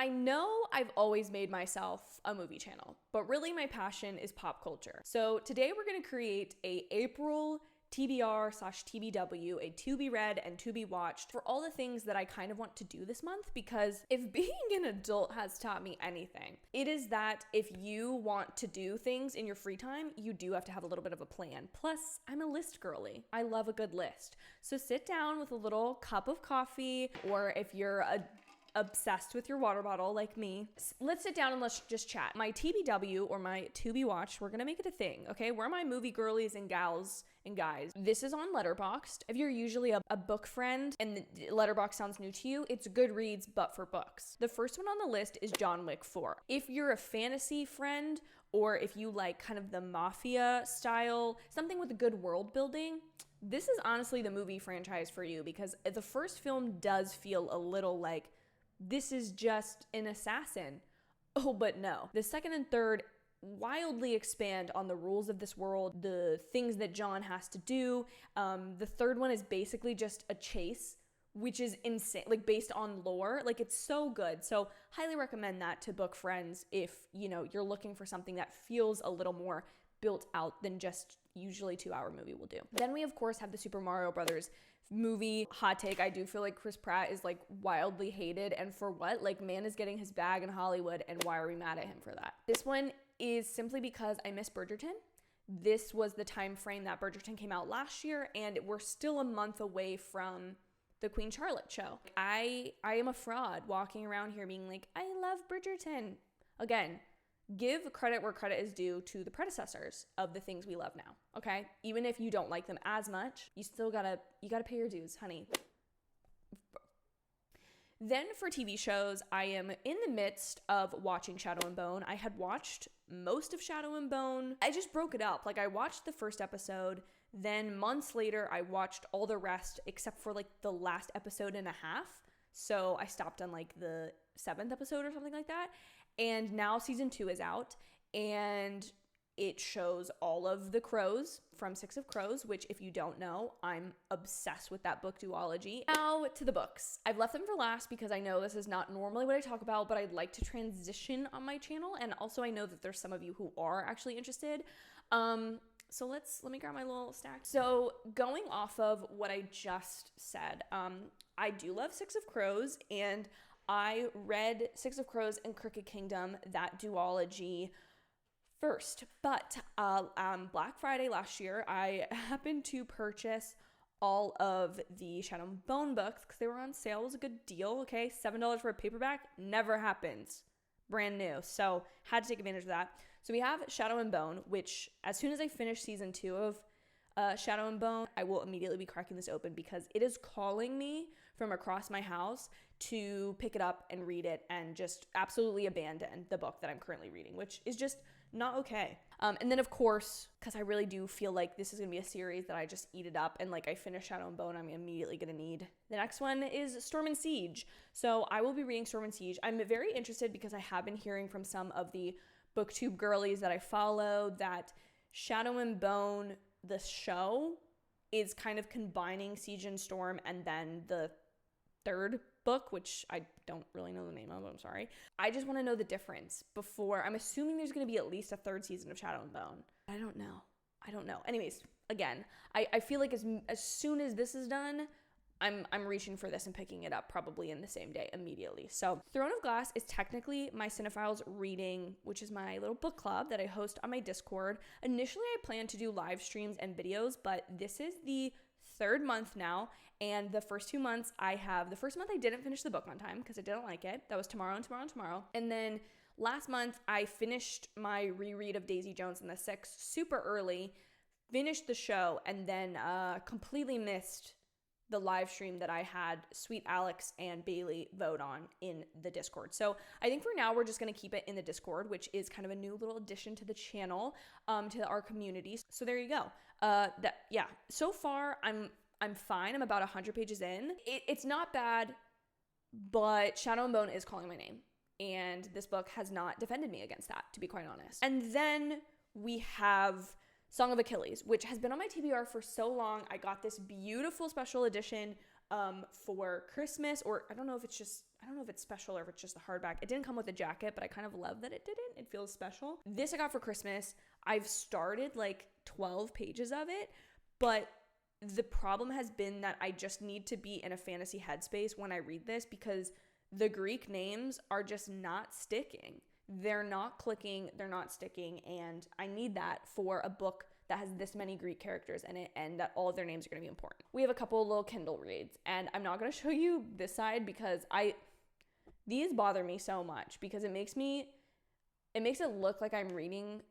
I know I've always made myself a movie channel, but really my passion is pop culture. So today we're going to create a April TBR/TBW, a to be read and to be watched for all the things that I kind of want to do this month, because if being an adult has taught me anything, it is that if you want to do things in your free time, you do have to have a little bit of a plan. Plus, I'm a list girly. I love a good list. So sit down with a little cup of coffee, or if you're obsessed with your water bottle like me, let's sit down and let's just chat. My TBW, or my to be watched, we're gonna make it a thing, okay? We're my movie girlies and gals and guys. This is on Letterboxd. If you're usually a book friend and Letterboxd sounds new to you, it's Goodreads but for books. The first one on the list is John Wick 4. If you're a fantasy friend, or if you like kind of the mafia style, something with a good world building, this is honestly the movie franchise for you, because the first film does feel a little like, this is just an assassin. Oh, but no. The second and third wildly expand on the rules of this world, the things that John has to do. The third one is basically just a chase, which is insane, like based on lore. Like, it's so good. So highly recommend that to book friends if, you know, you're looking for something that feels a little more built out than just usually 2-hour movie will do. Then we of course have the Super Mario Brothers movie. Hot take, I do feel like Chris Pratt is like wildly hated, and for what? Like, man is getting his bag in Hollywood, and why are we mad at him for that? This one is simply because I miss Bridgerton. This was the time frame that Bridgerton came out last year, and we're still a month away from the Queen Charlotte show. I am a fraud walking around here being like, I love Bridgerton. Again, give credit where credit is due to the predecessors of the things we love now, okay? Even if you don't like them as much, you still gotta pay your dues, honey. Then for TV shows, I am in the midst of watching Shadow and Bone. I had watched most of Shadow and Bone. I just broke it up. Like, I watched the first episode, then months later, I watched all the rest except for like the last episode and a half. So I stopped on like the 7th episode or something like that. And now season 2 is out, and it shows all of the crows from Six of Crows, which, if you don't know, I'm obsessed with that book duology. Now to the books. I've left them for last because I know this is not normally what I talk about, but I'd like to transition on my channel. And also I know that there's some of you who are actually interested. So let me grab my little stack. So going off of what I just said, I do love Six of Crows, and I read Six of Crows and Cricket Kingdom, that duology, first. But Black Friday last year, I happened to purchase all of the Shadow and Bone books because they were on sale. It was a good deal, okay? $7 for a paperback, never happens. Brand new. So had to take advantage of that. So we have Shadow and Bone, which as soon as I finish season 2 of Shadow and Bone, I will immediately be cracking this open because it is calling me from across my house to pick it up and read it and just absolutely abandon the book that I'm currently reading, which is just not okay. And then of course, because I really do feel like this is going to be a series that I just eat it up, and like I finish Shadow and Bone, I'm immediately going to need. The next one is Storm and Siege. So I will be reading Storm and Siege. I'm very interested because I have been hearing from some of the booktube girlies that I follow that Shadow and Bone, the show, is kind of combining Siege and Storm, and then the third book, which I don't really know the name of, I'm sorry. I just want to know the difference before. I'm assuming there's going to be at least a third season of Shadow and Bone. I don't know. Anyways, again, I feel like as soon as this is done, I'm reaching for this and picking it up probably in the same day immediately. So Throne of Glass is technically my cinephiles reading, which is my little book club that I host on my Discord. Initially, I planned to do live streams and videos, but this is the 3rd month now, and the first 2 months the first month I didn't finish the book on time because I didn't like it. That was tomorrow. And then last month I finished my reread of Daisy Jones and the Six super early, finished the show, and then completely missed the live stream that I had Sweet Alex and Bailey vote on in the Discord. So I think for now, we're just going to keep it in the Discord, which is kind of a new little addition to the channel, to our community. So there you go. So far I'm fine. I'm about 100 pages in. It's not bad, but Shadow and Bone is calling my name. And this book has not defended me against that, to be quite honest. And then we have Song of Achilles, which has been on my TBR for so long. I got this beautiful special edition for Christmas, or I don't know if it's special or if it's just a hardback. It didn't come with a jacket, but I kind of love that it didn't. It feels special. This I got for Christmas. I've started like 12 pages of it, but the problem has been that I just need to be in a fantasy headspace when I read this, because the Greek names are just not sticking. They're not clicking, they're not sticking, and I need that for a book that has this many Greek characters in it and that all of their names are going to be important. We have a couple little Kindle reads, and I'm not going to show you this side because these bother me so much, because it makes it look like I'm reading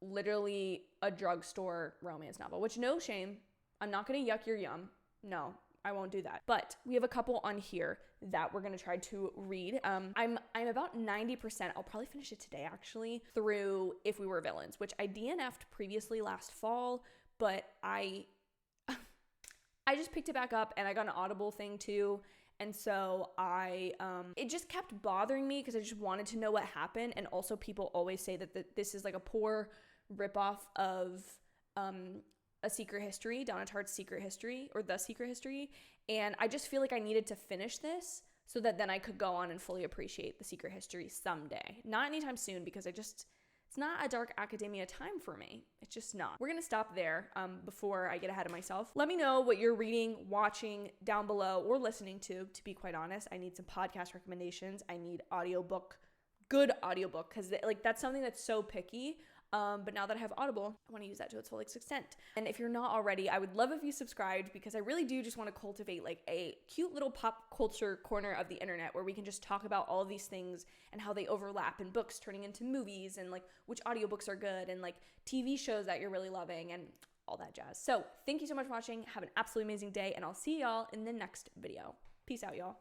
literally a drugstore romance novel, which, no shame. I'm not going to yuck your yum. No, I won't do that. But we have a couple on here that we're going to try to read. I'm about 90%, I'll probably finish it today actually, through If We Were Villains, which I DNF'd previously last fall, but I just picked it back up, and I got an Audible thing too. And so it just kept bothering me because I just wanted to know what happened. And also people always say that this is like a poor ripoff of A Secret History, Donna Tartt's Secret History, or The Secret History. And I just feel like I needed to finish this so that then I could go on and fully appreciate The Secret History someday. Not anytime soon, because it's not a dark academia time for me. It's just not. We're gonna stop there before I get ahead of myself. Let me know what you're reading, watching down below, or listening to be quite honest. I need some podcast recommendations. I need good audiobook, because like that's something that's so picky. But now that I have Audible, I want to use that to its full extent. And if you're not already, I would love if you subscribed, because I really do just want to cultivate like a cute little pop culture corner of the internet where we can just talk about all of these things and how they overlap, and books turning into movies, and like which audiobooks are good, and like TV shows that you're really loving, and all that jazz. So thank you so much for watching. Have an absolutely amazing day, and I'll see y'all in the next video. Peace out, y'all.